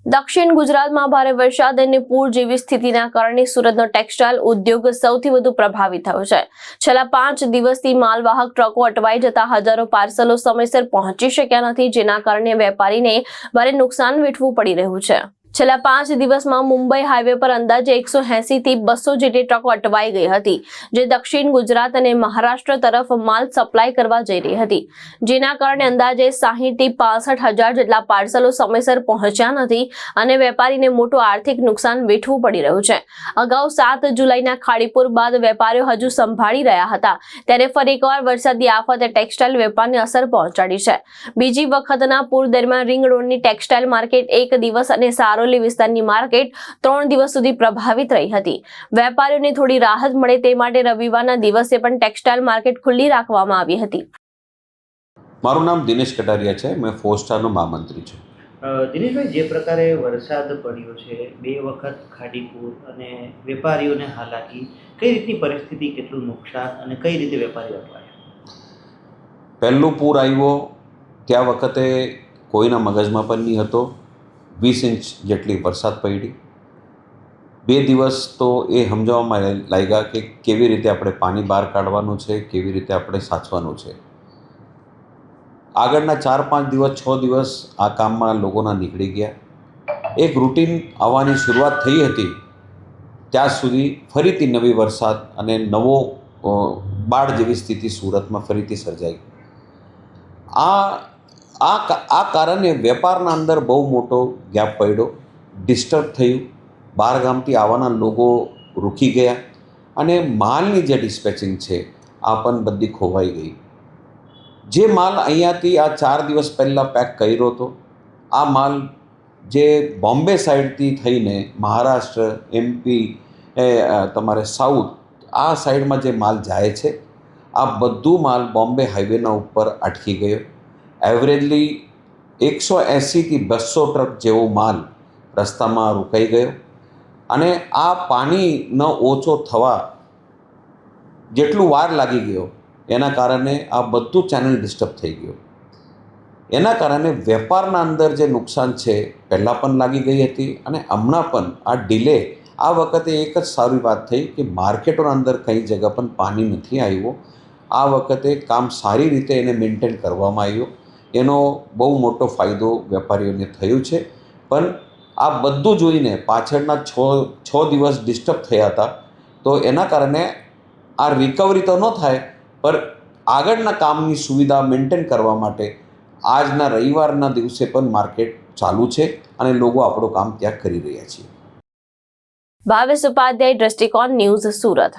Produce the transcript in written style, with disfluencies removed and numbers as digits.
દક્ષિણ ગુજરાતમાં ભારે વરસાદ અને પૂર જેવી સ્થિતિના કારણે સુરતનો ટેક્સટાઇલ ઉદ્યોગ સૌથી વધુ પ્રભાવિત થયો છે। છેલ્લા 5 દિવસથી માલવાહક ટ્રકો અટવાઈ જતા હજારો પાર્સલો સમયસર પહોંચી શક્યા નથી, જેના કારણે વેપારીને ભારે નુકસાન વેઠવું પડી રહ્યું છે। છેલ્લા 5 દિવસમાં મુંબઈ હાઈવે પર અંદાજે 180 થી 200 જેટલી ટ્રકો અટવાઈ ગઈ હતી, જે દક્ષિણ ગુજરાત અને મહારાષ્ટ્ર તરફ માલ સપ્લાય કરવા જઈ રહી હતી, જેના કારણે અંદાજે 60 થી 65 હજાર જેટલા પાર્સલો સમયસર પહોંચ્યા નથી અને વેપારીને મોટું આર્થિક નુકસાન વેઠવું પડી રહ્યું છે। અગાઉ 7 જુલાઈના ખાડીપુર બાદ વેપારીઓ હજુ સંભાળી રહ્યા હતા, ત્યારે ફરી એકવાર વરસાદી આફતે ટેક્સટાઇલ વેપારને અસર પહોંચાડી છે। બીજી વખતના પૂર દરમિયાન રિંગ રોડની ટેક્સટાઇલ માર્કેટ એક દિવસ અને સારોલી વિસ્તારની માર્કેટ 3 દિવસ સુધી પ્રભાવિત રહી હતી। વેપારીઓને થોડી રાહત મળે તે માટે રવિવારના દિવસે પણ ટેક્સટાઇલ માર્કેટ ખુલ્લી રાખવામાં આવી હતી। મારું નામ દિનેશ કટારિયા છે, મેં 4 સ્ટારનો મહામંત્રી છું। દિનેશભાઈ, જે પ્રકારે વરસાદ પડ્યો છે, 2 વખત ખાડીપુર અને વેપારીઓને હાલાકી, કઈ રીતની પરિસ્થિતિ, કેટલું નુકસાન અને કઈ રીતે વેપારીઓ અટવાયા? પહેલું પૂર આવ્યો ત્યાં વખતે કોઈના મગજમાં પણ નહીં હતો। 20 ઇંચ જેટલી વરસાદ પડી। 2 દિવસ તો એ સમજાવવામાં લાગ્યા કે કેવી રીતે આપણે પાણી બહાર કાઢવાનું છે, કેવી રીતે આપણે સાચવાનું છે। આગળના 4-5 દિવસ 6 દિવસ આ કામમાં લોકોના નીકળી ગયા। એક રૂટીન આવવાની શરૂઆત થઈ હતી, ત્યાં સુધી ફરીથી નવી વરસાદ અને નવો બાઢ જેવી સ્થિતિ સુરતમાં ફરીથી સર્જાઈ। આ કારણે વેપારના અંદર બહુ મોટો ગેપ પડ્યો, ડિસ્ટર્બ થયું, બહાર ગામથી આવવાના લોકો રૂકી ગયા અને માલની જે ડિસ્પેચિંગ છે આ પણ બધી ખોવાઈ ગઈ। જે માલ અહીંયાથી આ 4 દિવસ પહેલાં પેક કર્યો હતો, આ માલ જે બોમ્બે સાઈડથી થઈને મહારાષ્ટ્ર, MP, તમારે સાઉથ આ સાઈડમાં જે માલ જાય છે, આ બધું માલ બોમ્બે હાઈવેના ઉપર અટકી ગયો। એવરેજલી 180 થી 200 ટ્રક જેવો માલ રસ્તામાં રોકાઈ ગયો અને આ પાણી ન ઓછો થવા જેટલું વાર લાગી ગયો એના કારણે આ બધું ચેનલ ડિસ્ટર્બ થઈ ગયું। એના કારણે વેપારના અંદર જે નુકસાન છે પહેલાં પણ લાગી ગઈ હતી અને હમણાં પણ આ ડિલે। આ વખતે એક જ સારી વાત થઈ કે માર્કેટોના અંદર કઈ જગ્યા પણ પાણી નથી આવ્યું। આ વખતે કામ સારી રીતે એને મેન્ટેન કરવામાં આવ્યું, એનો બહુ મોટો ફાયદો વેપારીઓને થયો છે। પણ આ બધું જોઈને પાછળના 6 દિવસ ડિસ્ટર્બ થયા હતા, તો એના કારણે આ રિકવરી તો ન થાય, પણ આગળના કામની સુવિધા મેન્ટેન કરવા માટે આજના રવિવારના દિવસે પણ માર્કેટ ચાલુ છે અને લોકો આપણું કામ ત્યાં કરી રહ્યા છે। ભાવેશ ઉપાધ્યાય, દ્રષ્ટિકોણ ન્યૂઝ, સુરત।